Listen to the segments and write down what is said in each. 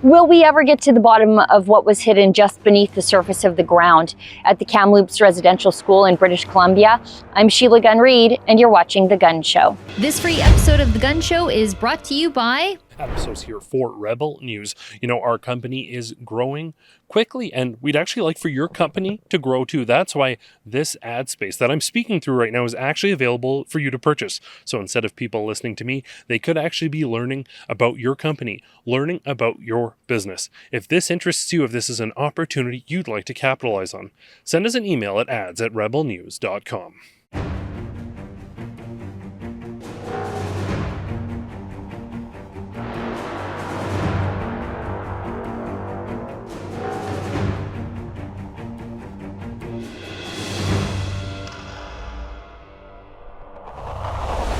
Will we ever get to the bottom of what was hidden just beneath the surface of the ground at the Kamloops Residential School in British Columbia? I'm Sheila Gunn Reid, and you're watching The Gun Show. This free episode of The Gun Show is brought to you by... Episodes here for Rebel News. You know, our company is growing quickly, and we'd actually like for your company to grow too. That's why this ad space that I'm speaking through right now is actually available for you to purchase. So instead of people listening to me, they could actually be learning about your company, learning about your business. If this interests you, if this is an opportunity you'd like to capitalize on, send us an email at ads@rebelnews.com.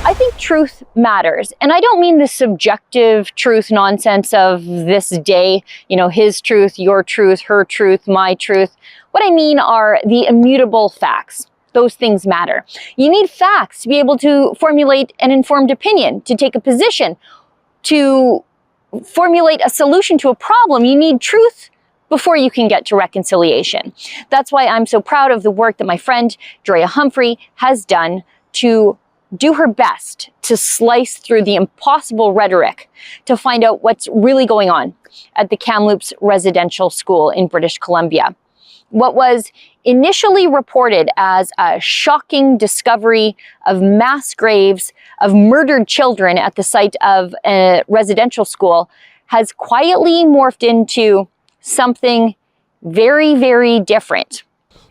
I think truth matters. And I don't mean the subjective truth nonsense of this day, you know, his truth, your truth, her truth, my truth. What I mean are the immutable facts. Those things matter. You need facts to be able to formulate an informed opinion, to take a position, to formulate a solution to a problem. You need truth before you can get to reconciliation. That's why I'm so proud of the work that my friend Drea Humphrey has done to do her best to slice through the impossible rhetoric to find out what's really going on at the Kamloops Residential School in British Columbia. What was initially reported as a shocking discovery of mass graves of murdered children at the site of a residential school has quietly morphed into something very, very different.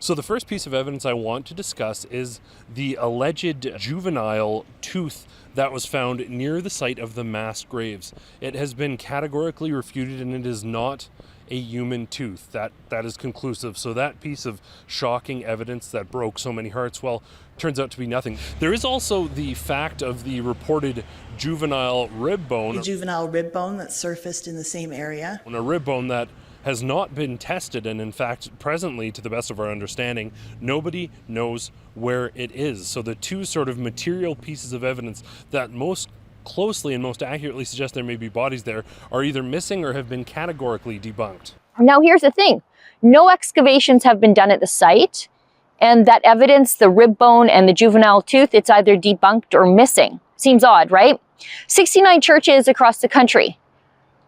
So the first piece of evidence I want to discuss is the alleged juvenile tooth that was found near the site of the mass graves. It has been categorically refuted, and it is not a human tooth. That is conclusive. So that piece of shocking evidence that broke so many hearts, well, turns out to be nothing. There is also the fact of the reported juvenile rib bone. The juvenile rib bone that surfaced in the same area. A rib bone that has not been tested, and in fact, presently, to the best of our understanding, nobody knows where it is. So the two sort of material pieces of evidence that most closely and most accurately suggest there may be bodies there are either missing or have been categorically debunked. Now here's the thing. No excavations have been done at the site, and that evidence, the rib bone and the juvenile tooth, it's either debunked or missing. Seems odd, right? 69 churches across the country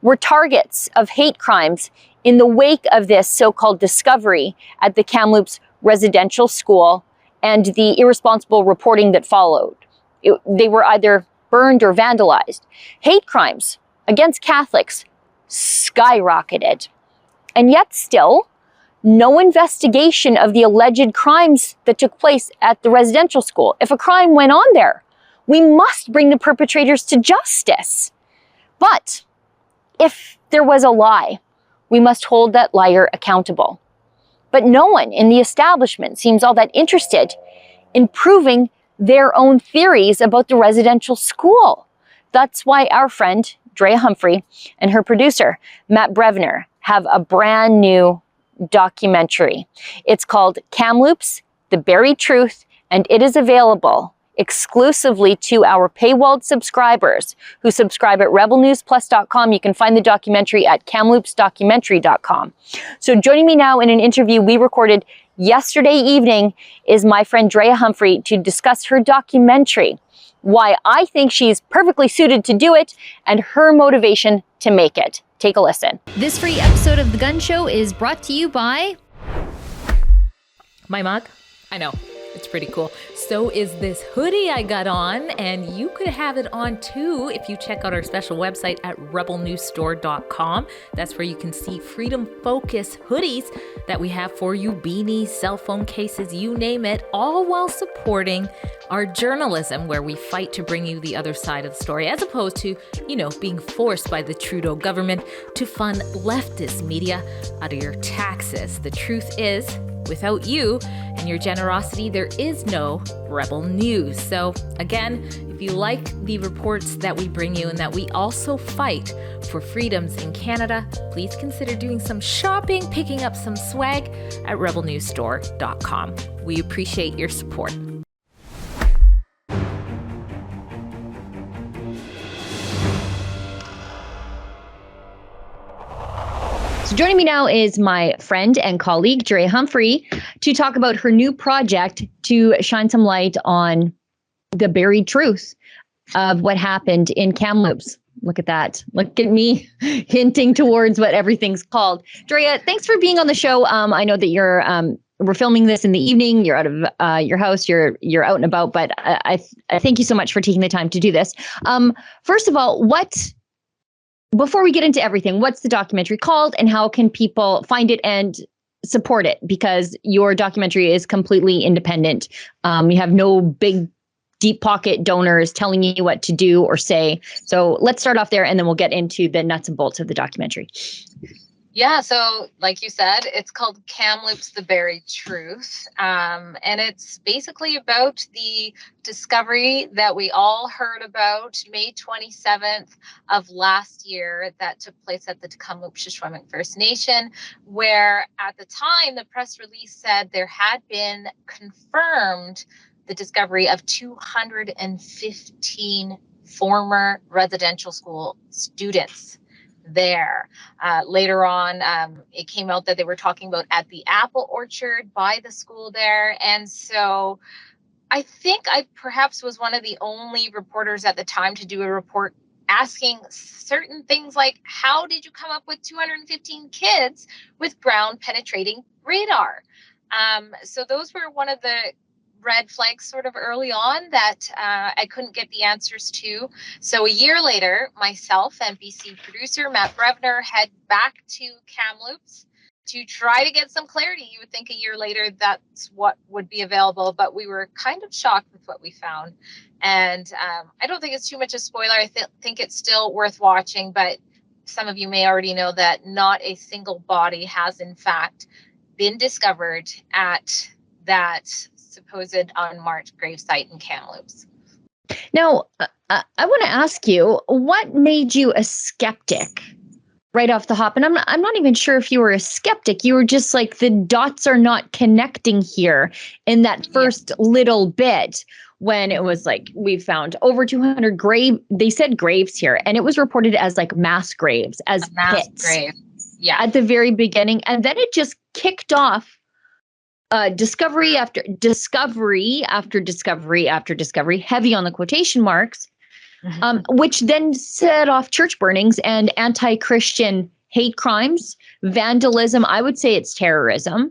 were targets of hate crimes in the wake of this so-called discovery at the Kamloops Residential School and the irresponsible reporting that followed. They were either burned or vandalized. Hate crimes against Catholics skyrocketed. And yet still, no investigation of the alleged crimes that took place at the residential school. If a crime went on there, we must bring the perpetrators to justice. But if there was a lie, we must hold that liar accountable. But no one in the establishment seems all that interested in proving their own theories about the residential school. That's why our friend, Drea Humphrey, and her producer, Matt Brevner, have a brand new documentary. It's called Kamloops, The Buried Truth, and it is available exclusively to our paywalled subscribers who subscribe at rebelnewsplus.com. You can find the documentary at kamloopsdocumentary.com. So joining me now in an interview we recorded yesterday evening is my friend Drea Humphrey to discuss her documentary, why I think she's perfectly suited to do it, and her motivation to make it. Take a listen. This free episode of The Gun Show is brought to you by... my mug. I know. It's pretty cool. So is this hoodie I got on, and you could have it on too if you check out our special website at rebelnewsstore.com. That's where you can see Freedom Focus hoodies that we have for you, beanies, cell phone cases, you name it, all while supporting our journalism, where we fight to bring you the other side of the story, as opposed to, you know, being forced by the Trudeau government to fund leftist media out of your taxes. The truth is, without you and your generosity, there is no Rebel News. So again, if you like the reports that we bring you and that we also fight for freedoms in Canada, please consider doing some shopping, picking up some swag at rebelnewsstore.com. We appreciate your support. So joining me now is my friend and colleague, Dre Humphrey, to talk about her new project to shine some light on the buried truth of what happened in Kamloops. Look at that. Look at me hinting towards what everything's called. Drea, thanks for being on the show. I know that we're filming this in the evening. You're out of your house. You're out and about, but I thank you so much for taking the time to do this. First of all, before we get into everything, what's the documentary called and how can people find it and support it? Because your documentary is completely independent. You have no big, deep pocket donors telling you what to do or say. So let's start off there and then we'll get into the nuts and bolts of the documentary. Yeah, so like you said, it's called Kamloops, the Buried Truth. And it's basically about the discovery that we all heard about May 27th of last year that took place at the Kamloops First Nation, where at the time the press release said there had been confirmed the discovery of 215 former residential school students there. Later on, it came out that they were talking about at the apple orchard by the school there. And so I think I perhaps was one of the only reporters at the time to do a report asking certain things like, how did you come up with 215 kids with ground penetrating radar? So those were one of the red flags sort of early on that I couldn't get the answers to. So a year later, myself and BC producer Matt Brevner head back to Kamloops to try to get some clarity. You would think a year later that's what would be available, but we were kind of shocked with what we found. And I don't think it's too much a spoiler. I think it's still worth watching, but some of you may already know that not a single body has in fact been discovered at that supposed unmarked gravesite in Kamloops. Now, I want to ask you, what made you a skeptic right off the hop? And I'm not even sure if you were a skeptic. You were just like, the dots are not connecting here in that first little bit when it was like, we found over 200 they said graves here, and it was reported as like mass graves, as pits grave. Yeah. At the very beginning. And then it just kicked off discovery after discovery after discovery after discovery, heavy on the quotation marks, which then set off church burnings and anti-Christian hate crimes, vandalism. I would say it's terrorism.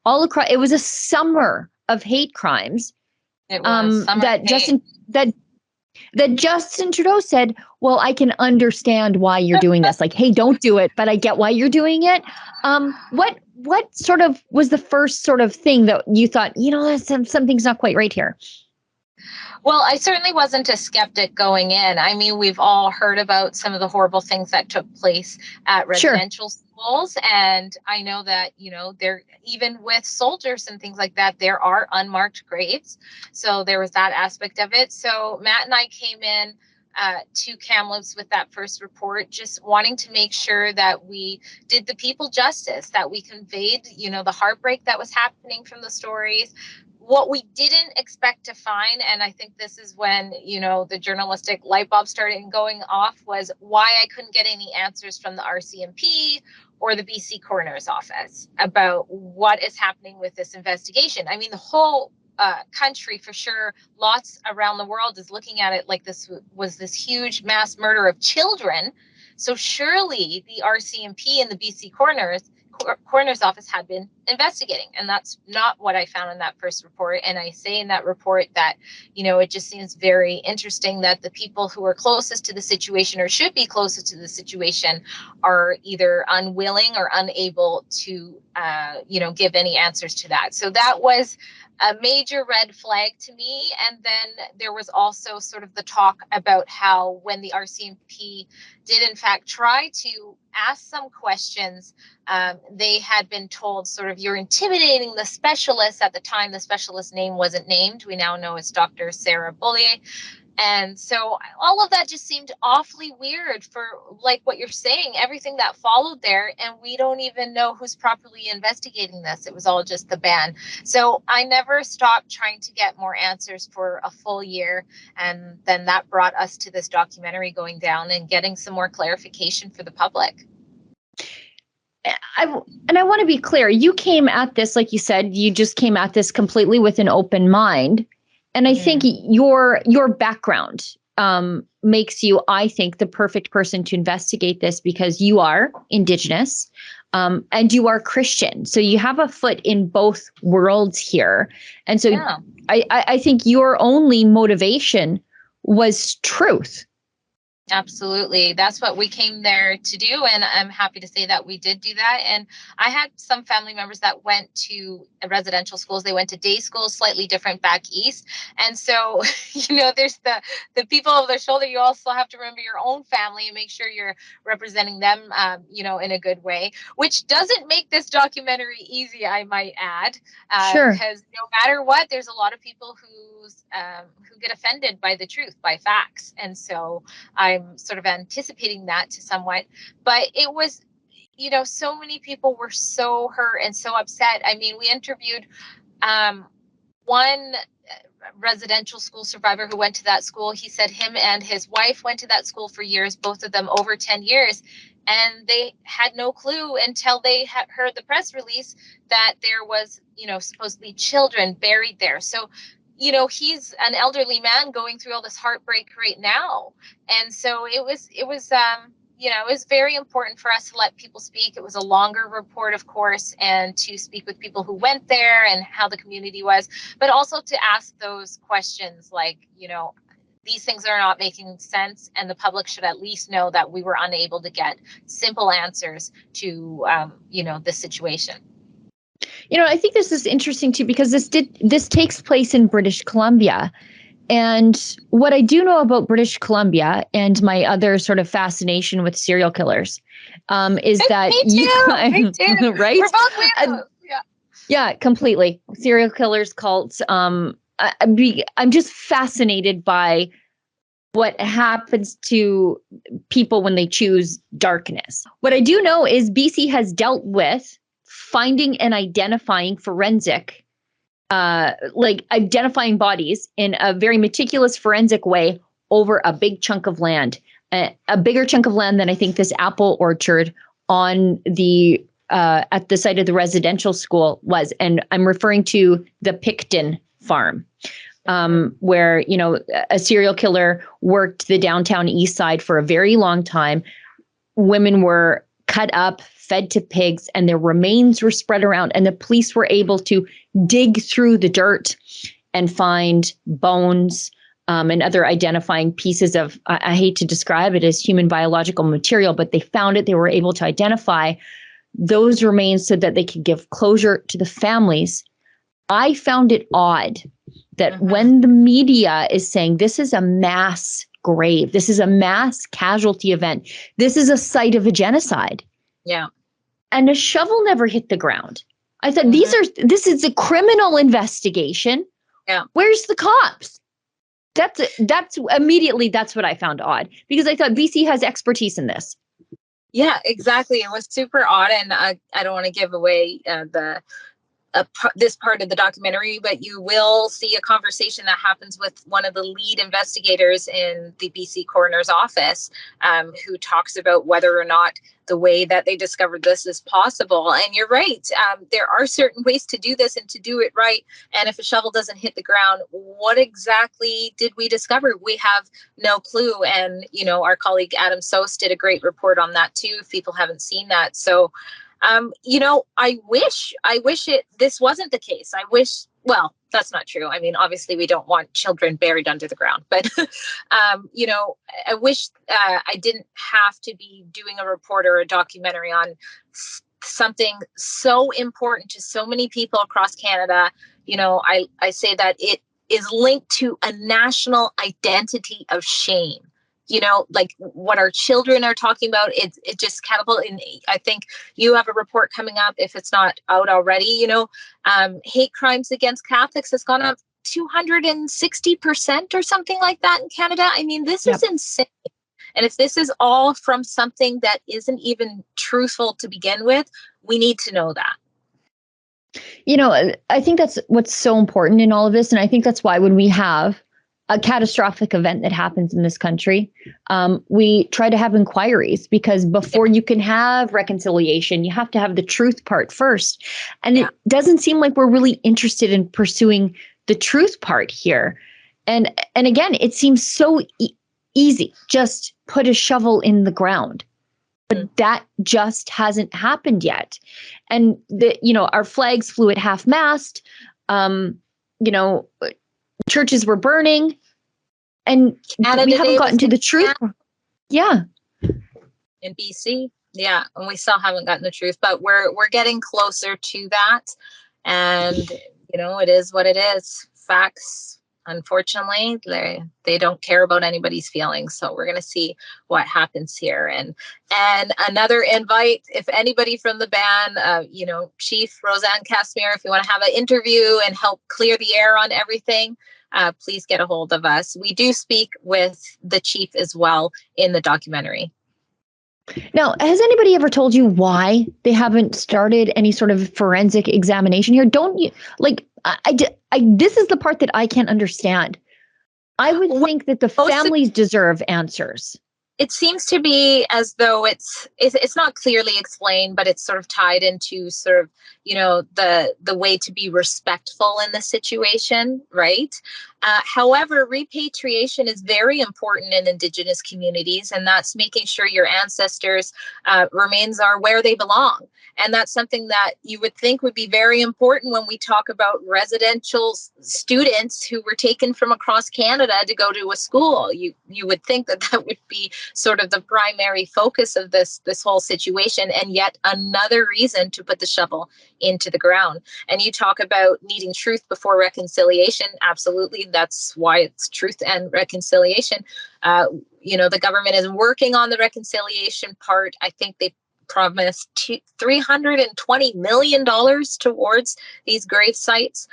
All across, it was a summer of hate crimes. It was that Justin Trudeau said, well, I can understand why you're doing this. Like, hey, don't do it, but I get why you're doing it. What sort of was the first sort of thing that you thought, something's not quite right here? Well, I certainly wasn't a skeptic going in. I mean, we've all heard about some of the horrible things that took place at residential schools. And I know that, there, even with soldiers and things like that, there are unmarked graves. So there was that aspect of it. So Matt and I came in to Kamloops with that first report, just wanting to make sure that we did the people justice, that we conveyed, the heartbreak that was happening from the stories. What we didn't expect to find, and I think this is when, the journalistic light bulb started going off, was why I couldn't get any answers from the RCMP or the BC Coroner's Office about what is happening with this investigation. I mean, the whole country, for sure, lots around the world is looking at it like this was this huge mass murder of children. So surely the RCMP and the BC Coroner's Office had been investigating, and that's not what I found in that first report. And I say in that report that, it just seems very interesting that the people who are closest to the situation, or should be closest to the situation, are either unwilling or unable to, give any answers to that. So that was a major red flag to me. And then there was also sort of the talk about how when the RCMP did in fact try to ask some questions, they had been told sort of, you're intimidating the specialist. At the time, the specialist's name wasn't named. We now know it's Dr. Sarah Bollier. And so all of that just seemed awfully weird for, like what you're saying, everything that followed there. And we don't even know who's properly investigating this. It was all just the ban. So I never stopped trying to get more answers for a full year. And then that brought us to this documentary going down and getting some more clarification for the public. I want to be clear. You came at this, like you said, you just came at this completely with an open mind. And I think your background makes you, I think, the perfect person to investigate this because you are Indigenous and you are Christian. So you have a foot in both worlds here. And so I think your only motivation was truth. Absolutely. That's what we came there to do. And I'm happy to say that we did do that. And I had some family members that went to residential schools. They went to day schools, slightly different back east. And so, there's the people over their shoulder. You also have to remember your own family and make sure you're representing them, in a good way, which doesn't make this documentary easy, I might add. Sure. Because no matter what, there's a lot of people who get offended by the truth, by facts. And so I'm sort of anticipating that to somewhat, but it was, so many people were so hurt and so upset. I mean, we interviewed one residential school survivor who went to that school. He said him and his wife went to that school for years, both of them over 10 years. And they had no clue until they had heard the press release that there was, supposedly children buried there. So, he's an elderly man going through all this heartbreak right now. And so it was very important for us to let people speak. It was a longer report, of course, and to speak with people who went there and how the community was, but also to ask those questions like, these things are not making sense, and the public should at least know that we were unable to get simple answers to, this situation. I think this is interesting too, because this takes place in British Columbia. And what I do know about British Columbia and my other sort of fascination with serial killers is that Me too. Right? We're both weirdos. Yeah, completely. Serial killers, cults. I'm just fascinated by what happens to people when they choose darkness. What I do know is BC has dealt with finding and identifying forensic, identifying bodies in a very meticulous forensic way over a big chunk of land, a bigger chunk of land than I think this apple orchard on the at the site of the residential school was. And I'm referring to the Picton farm, where, a serial killer worked the downtown east side for a very long time. Women were cut up, fed to pigs, and their remains were spread around. And the police were able to dig through the dirt and find bones and other identifying pieces of, I hate to describe it as human biological material, but they found it. They were able to identify those remains so that they could give closure to the families. I found it odd that when the media is saying this is a mass grave, this is a mass casualty event, this is a site of a genocide. Yeah. And a shovel never hit the ground. I thought this is a criminal investigation. Yeah. Where's the cops? That's immediately that's what I found odd, because I thought BC has expertise in this. Yeah, exactly. It was super odd. And I don't want to give away this part of the documentary, but you will see a conversation that happens with one of the lead investigators in the BC coroner's office, who talks about whether or not the way that they discovered this is possible. And you're right. There are certain ways to do this and to do it right. And if a shovel doesn't hit the ground, what exactly did we discover? We have no clue. And, our colleague Adam Soos did a great report on that too, if people haven't seen that. So, I wish this wasn't the case. Well, that's not true. I mean, obviously we don't want children buried under the ground, but, I wish I didn't have to be doing a report or a documentary on something so important to so many people across Canada. I say that it is linked to a national identity of shame. Like what our children are talking about, it just catapulted. And I think you have a report coming up, if it's not out already, hate crimes against Catholics has gone up 260% or something like that in Canada. I mean, this is insane. And if this is all from something that isn't even truthful to begin with, we need to know that. I think that's what's so important in all of this. And I think that's why when we have a catastrophic event that happens in this country, we try to have inquiries, because before you can have reconciliation, you have to have the truth part first. And it doesn't seem like we're really interested in pursuing the truth part here. And again, it seems so easy. Just put a shovel in the ground. But that just hasn't happened yet. And our flags flew at half mast. Churches were burning, and we haven't gotten to the truth. Yeah. In BC. Yeah. And we still haven't gotten the truth, but we're getting closer to that. And, it is what it is. Facts, unfortunately, they don't care about anybody's feelings. So we're going to see what happens here. And another invite, if anybody from the band, Chief Roseanne Casimir, if you want to have an interview and help clear the air on everything, please get a hold of us. We do speak with the chief as well in the documentary. Now, has anybody ever told you why they haven't started any sort of forensic examination here? Don't you this is the part that I can't understand. I would think that the families deserve answers. It seems to be as though it's not clearly explained, but it's sort of tied into sort of, the way to be respectful in the situation, right? However, repatriation is very important in Indigenous communities, and that's making sure your ancestors' remains are where they belong. And that's something that you would think would be very important when we talk about residential students who were taken from across Canada to go to a school. You would think that would be sort of the primary focus of this whole situation, and yet another reason to put the shovel into the ground. And you talk about needing truth before reconciliation. Absolutely. That's why it's truth and reconciliation. The government is working on the reconciliation part. I think they promised $320 million towards these grave sites.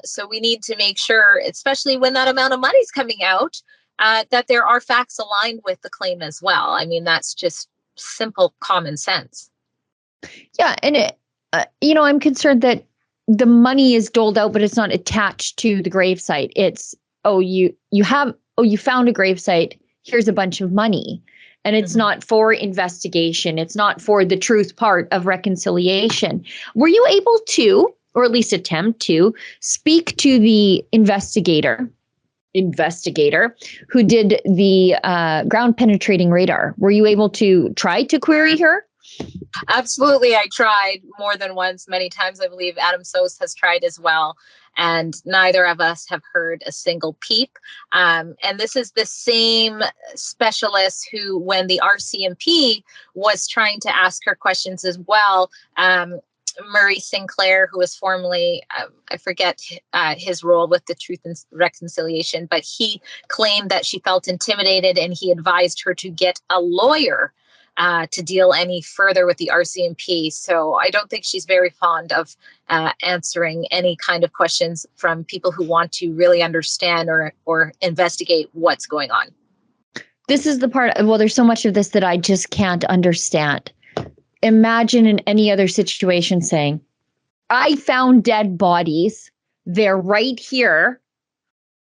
So we need to make sure, especially when that amount of money is coming out, that there are facts aligned with the claim as well. I mean, that's just simple common sense. Yeah. And, I'm concerned that the money is doled out, but it's not attached to the gravesite. It's, you found a gravesite. Here's a bunch of money. And it's not for investigation. It's not for the truth part of reconciliation. Were you able to, or at least attempt to, speak to the investigator who did the ground penetrating radar? Were you able to try to query her? Absolutely. I tried more than once, many times. I believe Adam Sos has tried as well. And neither of us have heard a single peep. And this is the same specialist who, when the RCMP was trying to ask her questions as well, Murray Sinclair, who was formerly, I forget his role with the Truth and Reconciliation, but he claimed that she felt intimidated, and he advised her to get a lawyer to deal any further with the RCMP. So I don't think she's very fond of answering any kind of questions from people who want to really understand or investigate what's going on. This is the part, there's so much of this that I just can't understand. Imagine in any other situation saying, I found dead bodies. They're right here.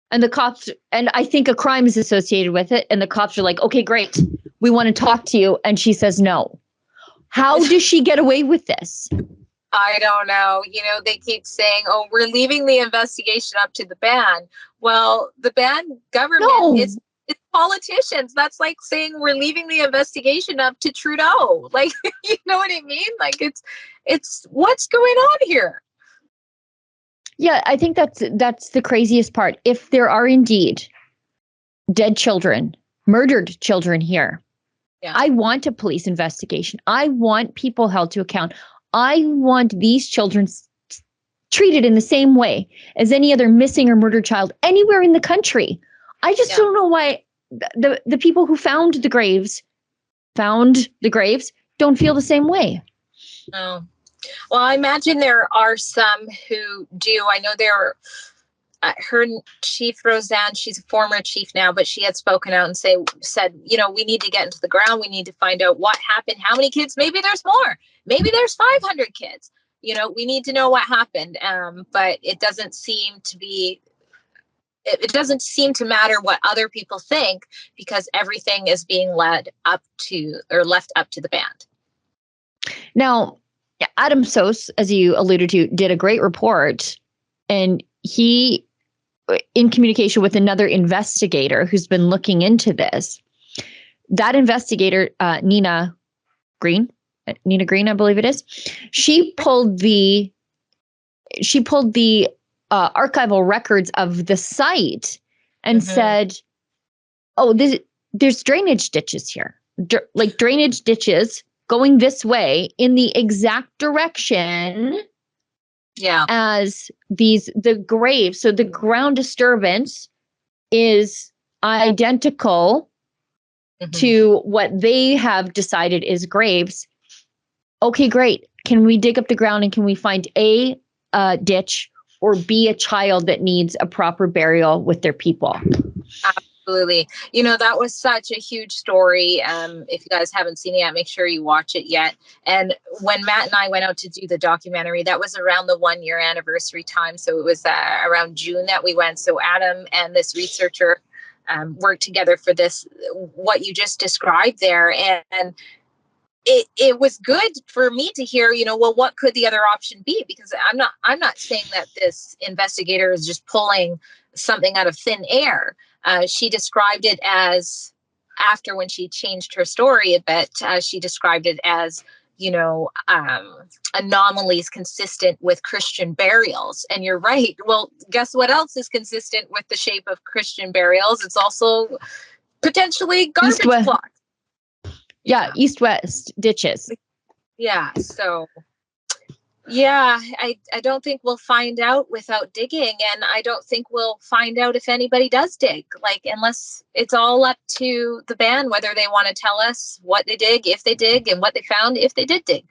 And the cops, and I think a crime is associated with it. And the cops are like, okay, great. We want to talk to you. And she says no. How does she get away with this? I don't know. They keep saying, we're leaving the investigation up to the band. Well, the band government is politicians. That's like saying we're leaving the investigation up to Trudeau. Like, you know what I mean? Like it's what's going on here? Yeah, I think that's the craziest part. If there are indeed dead children, murdered children here, I want a police investigation. I want people held to account. I want these children treated in the same way as any other missing or murdered child anywhere in the country. I just don't know why the people who found the graves don't feel the same way. Oh. Well, I imagine there are some who do. I know her chief, Roseanne, she's a former chief now, but she had spoken out and said, we need to get into the ground. We need to find out what happened, how many kids, maybe there's more, maybe there's 500 kids. We need to know what happened. But it doesn't seem to be it doesn't seem to matter what other people think because everything is being left up to the band. Now, Adam Sos, as you alluded to, did a great report, and he, in communication with another investigator who's been looking into this, that investigator, Nina Green, I believe it is, she pulled the archival records of the site and said, oh, there's drainage ditches here, like drainage ditches going this way in the exact direction as the graves. So the ground disturbance is identical to what they have decided is graves. Okay, great. Can we dig up the ground and can we find A, ditch, or B, a child that needs a proper burial with their people? Absolutely. That was such a huge story. If you guys haven't seen it yet, make sure you watch it yet. And when Matt and I went out to do the documentary, that was around the 1 year anniversary time. So it was around June that we went. So Adam and this researcher worked together for this, what you just described there. And it was good for me to hear, well, what could the other option be? Because I'm not saying that this investigator is just pulling something out of thin air. She described it as, after when she changed her story a bit, she described it as, anomalies consistent with Christian burials. And you're right. Well, guess what else is consistent with the shape of Christian burials? It's also potentially garbage plots. Yeah, east-west ditches. Yeah, so... Yeah, I don't think we'll find out without digging. And I don't think we'll find out if anybody does dig, unless it's all up to the band, whether they want to tell us what they dig, if they dig, and what they found, if they did dig.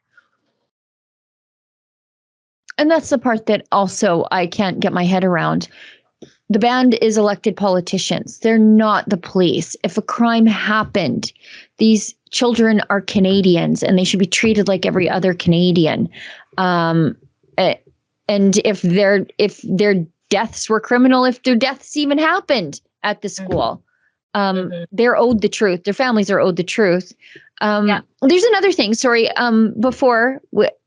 And that's the part that also I can't get my head around. The band is elected politicians. They're not the police. If a crime happened, these children are Canadians and they should be treated like every other Canadian. And if their deaths were criminal, if their deaths even happened at the school, they're owed the truth. Their families are owed the truth. There's another thing. Sorry. Before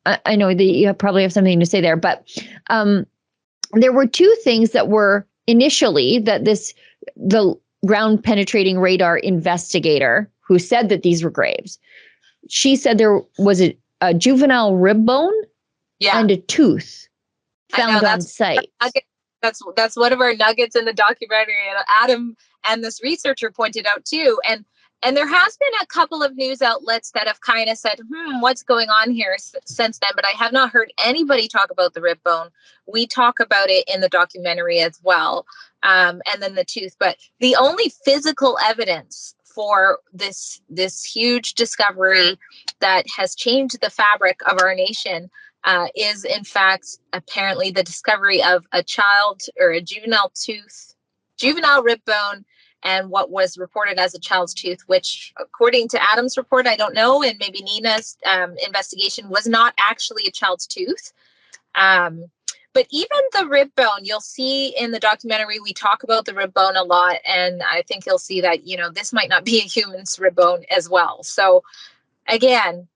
I know that you probably have something to say there, but there were two things that were initially the ground penetrating radar investigator who said that these were graves. She said there was a juvenile rib bone and a tooth found on site. That's one of our nuggets in the documentary, and Adam and this researcher pointed out too. And there has been a couple of news outlets that have kind of said, what's going on here since then? But I have not heard anybody talk about the rib bone. We talk about it in the documentary as well. And then the tooth. But the only physical evidence for this huge discovery that has changed the fabric of our nation is, in fact, apparently the discovery of a child or a juvenile tooth, juvenile rib bone, and what was reported as a child's tooth, which, according to Adam's report, I don't know, and maybe Nina's investigation, was not actually a child's tooth. But even the rib bone, you'll see in the documentary, we talk about the rib bone a lot, and I think you'll see that, this might not be a human's rib bone as well. So, again,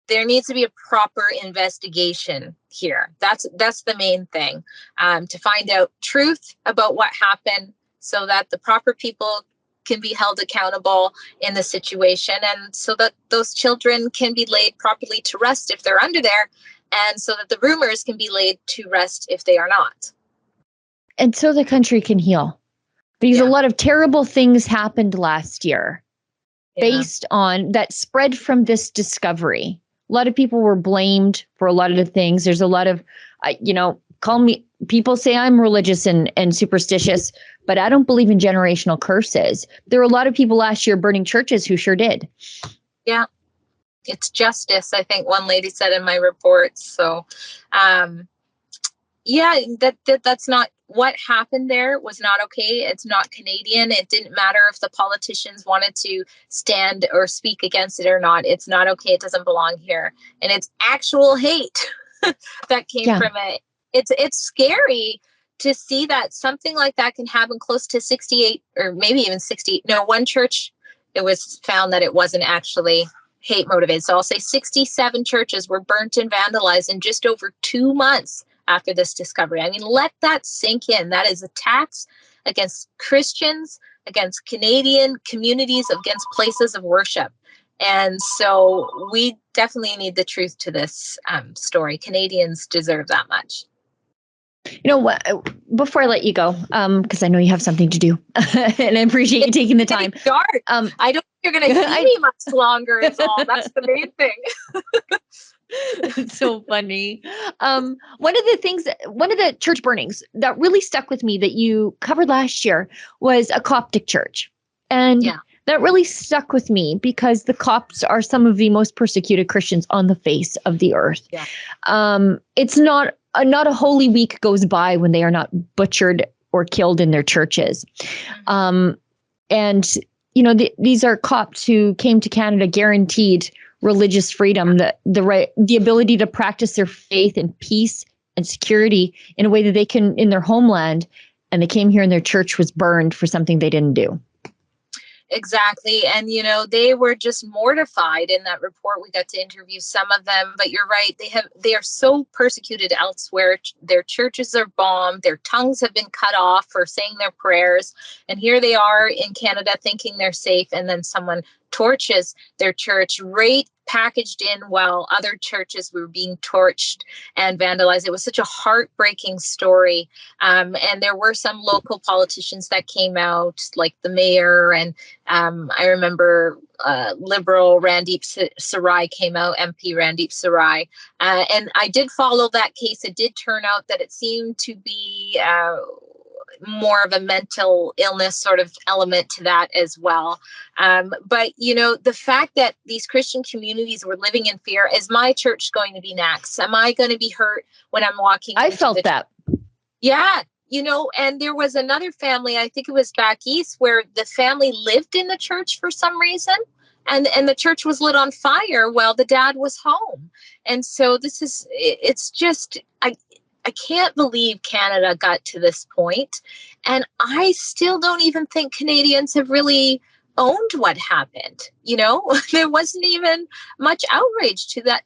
there needs to be a proper investigation here. That's the main thing, to find out truth about what happened, so that the proper people can be held accountable in the situation, and so that those children can be laid properly to rest if they're under there, and so that the rumors can be laid to rest if they are not. And so the country can heal. Because a lot of terrible things happened last year based on that spread from this discovery. A lot of people were blamed for a lot of the things. There's a lot of, people say I'm religious and superstitious, but I don't believe in generational curses. There were a lot of people last year burning churches who sure did. Yeah. It's justice, I think one lady said in my report. So, that's not what happened there. Was not okay. It's not Canadian. It didn't matter if the politicians wanted to stand or speak against it or not. It's not okay. It doesn't belong here. And it's actual hate that came from it. It's scary to see that something like that can happen close to 68 or maybe even 60. No, one church, it was found that it wasn't actually hate motivated. So I'll say 67 churches were burnt and vandalized in just over 2 months after this discovery. I mean, let that sink in. That is attacks against Christians, against Canadian communities, against places of worship. And so we definitely need the truth to this story. Canadians deserve that much. You know what? Before I let you go, because I know you have something to do, and I appreciate you taking the time. Dark. I don't think you're going to keep me much longer. Is all. That's the main thing. It's so funny. One of the church burnings that really stuck with me that you covered last year was a Coptic church, and that really stuck with me because the Copts are some of the most persecuted Christians on the face of the earth. Yeah. It's not a holy week goes by when they are not butchered or killed in their churches. And, you know, these are Copts who came to Canada guaranteed religious freedom, the ability to practice their faith in peace and security in a way that they can in their homeland. And they came here and their church was burned for something they didn't do. Exactly. And, you know, they were just mortified in that report. We got to interview some of them, but you're right. They are so persecuted elsewhere. Their churches are bombed. Their tongues have been cut off for saying their prayers. And here they are in Canada thinking they're safe. And then someone torches their church right packaged in while other churches were being torched and vandalized. It was such a heartbreaking story. And there were some local politicians that came out, like the mayor. And I remember Liberal Randeep Sarai came out, MP Randeep Sarai. And I did follow that case. It did turn out that it seemed to be more of a mental illness sort of element to that as well. But, you know, the fact that these Christian communities were living in fear, is my church going to be next? Am I going to be hurt when I'm walking? I felt that. Yeah. You know, and there was another family, I think it was back east, where the family lived in the church for some reason. And the church was lit on fire while the dad was home. And so it's just, I can't believe Canada got to this point. And I still don't even think Canadians have really owned what happened. You know, there wasn't even much outrage to that.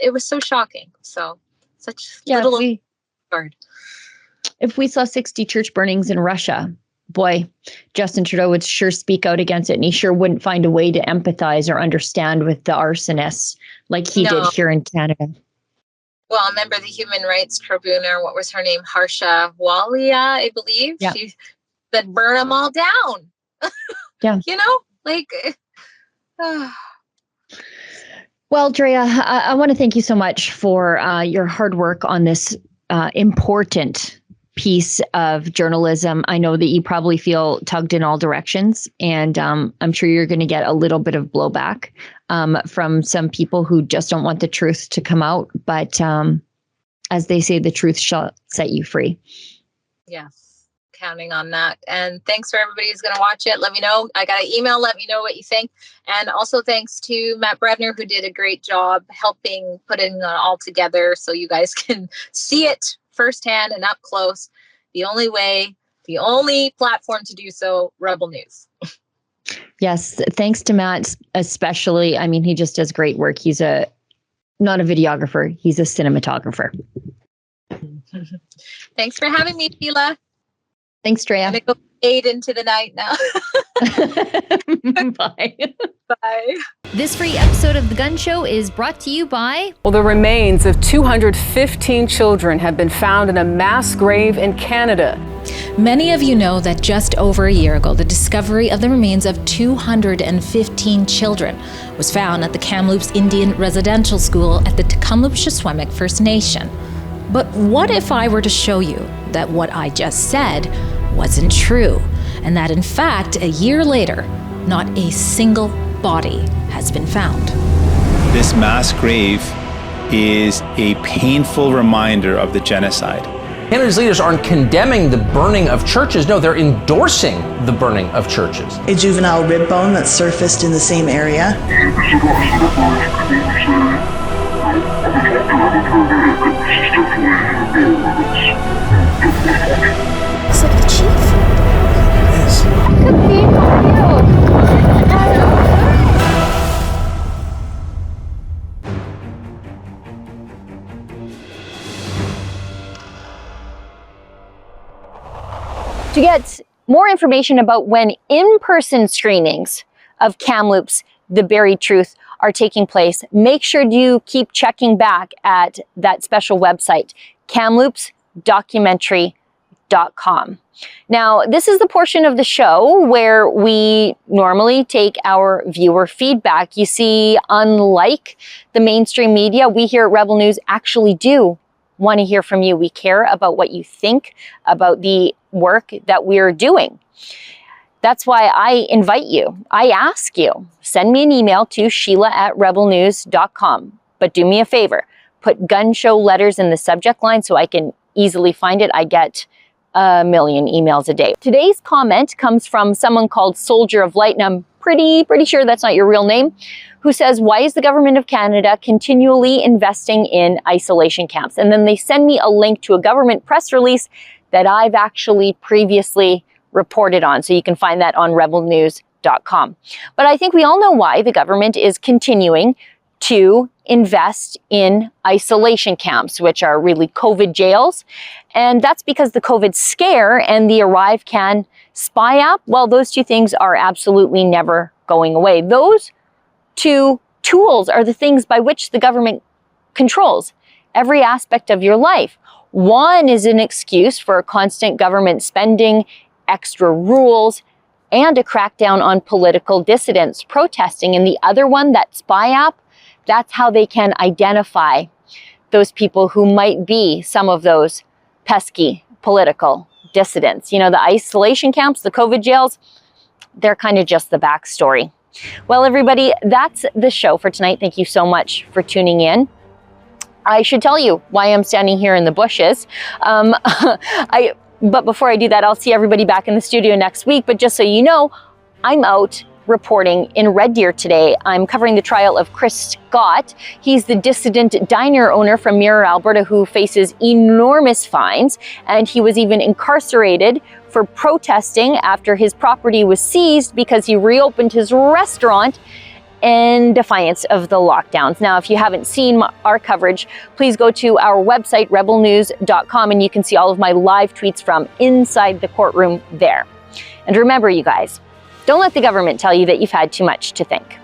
It was so shocking. So such little guard. If we saw 60 church burnings in Russia, boy, Justin Trudeau would sure speak out against it. And he sure wouldn't find a way to empathize or understand with the arsonists like he did here in Canada. Well, I remember the human rights tribunal, what was her name? Harsha Walia, I believe. Yeah. She said, burn them all down. Yeah. You know, like. Well, Drea, I want to thank you so much for your hard work on this important piece of journalism. I know that you probably feel tugged in all directions, and I'm sure you're going to get a little bit of blowback from some people who just don't want the truth to come out. But as they say, the truth shall set you free. Yes, counting on that. And thanks for everybody who's going to watch it. Let me know. I got an email. Let me know what you think. And also thanks to Matt Bredner, who did a great job helping putting it all together so you guys can see it firsthand and up close. The only platform to do so, Rebel News. Yes, thanks to Matt especially. I mean, he just does great work. He's not a videographer, he's a cinematographer. Thanks for having me, Sheila. Thanks, Drea. I'm going to go fade into the night now. Bye. Bye. This free episode of The Gun Show is brought to you by... Well, the remains of 215 children have been found in a mass grave in Canada. Many of you know that just over a year ago, the discovery of the remains of 215 children was found at the Kamloops Indian Residential School at the Kamloops First Nation. But what if I were to show you that what I just said wasn't true, and that in fact, a year later, not a single body has been found? This mass grave is a painful reminder of the genocide. Canada's leaders aren't condemning the burning of churches. No, they're endorsing the burning of churches. A juvenile rib bone that surfaced in the same area. Looks like the chief. It is. Could be. How are you? To get more information about when in-person screenings of Kamloops, The Buried Truth are taking place, make sure you keep checking back at that special website, kamloopsdocumentary.com. Now, this is the portion of the show where we normally take our viewer feedback. You see, unlike the mainstream media, we here at Rebel News actually do want to hear from you. We care about what you think about the work that we're doing. That's why I invite you. I ask you, send me an email to sheila@rebelnews.com. But do me a favor, put gun show letters in the subject line so I can easily find it. I get a million emails a day. Today's comment comes from someone called Soldier of Light, and I'm pretty sure that's not your real name, who says, why is the government of Canada continually investing in isolation camps? And then they send me a link to a government press release that I've actually previously reported on. So you can find that on rebelnews.com. But I think we all know why the government is continuing to invest in isolation camps, which are really COVID jails. And that's because the COVID scare and the ArriveCan spy app, well, those two things are absolutely never going away. Those two tools are the things by which the government controls every aspect of your life. One is an excuse for constant government spending, extra rules, and a crackdown on political dissidents protesting. And the other one, that spy app, that's how they can identify those people who might be some of those pesky political dissidents. You know, the isolation camps, the COVID jails, they're kind of just the backstory. Well, everybody, that's the show for tonight. Thank you so much for tuning in. I should tell you why I'm standing here in the bushes. But before I do that, I'll see everybody back in the studio next week. But just so you know, I'm out reporting in Red Deer today. I'm covering the trial of Chris Scott. He's the dissident diner owner from Mirror, Alberta, who faces enormous fines. And he was even incarcerated for protesting after his property was seized because he reopened his restaurant in defiance of the lockdowns. Now, if you haven't seen our coverage, please go to our website, rebelnews.com, and you can see all of my live tweets from inside the courtroom there. And remember, you guys, don't let the government tell you that you've had too much to think.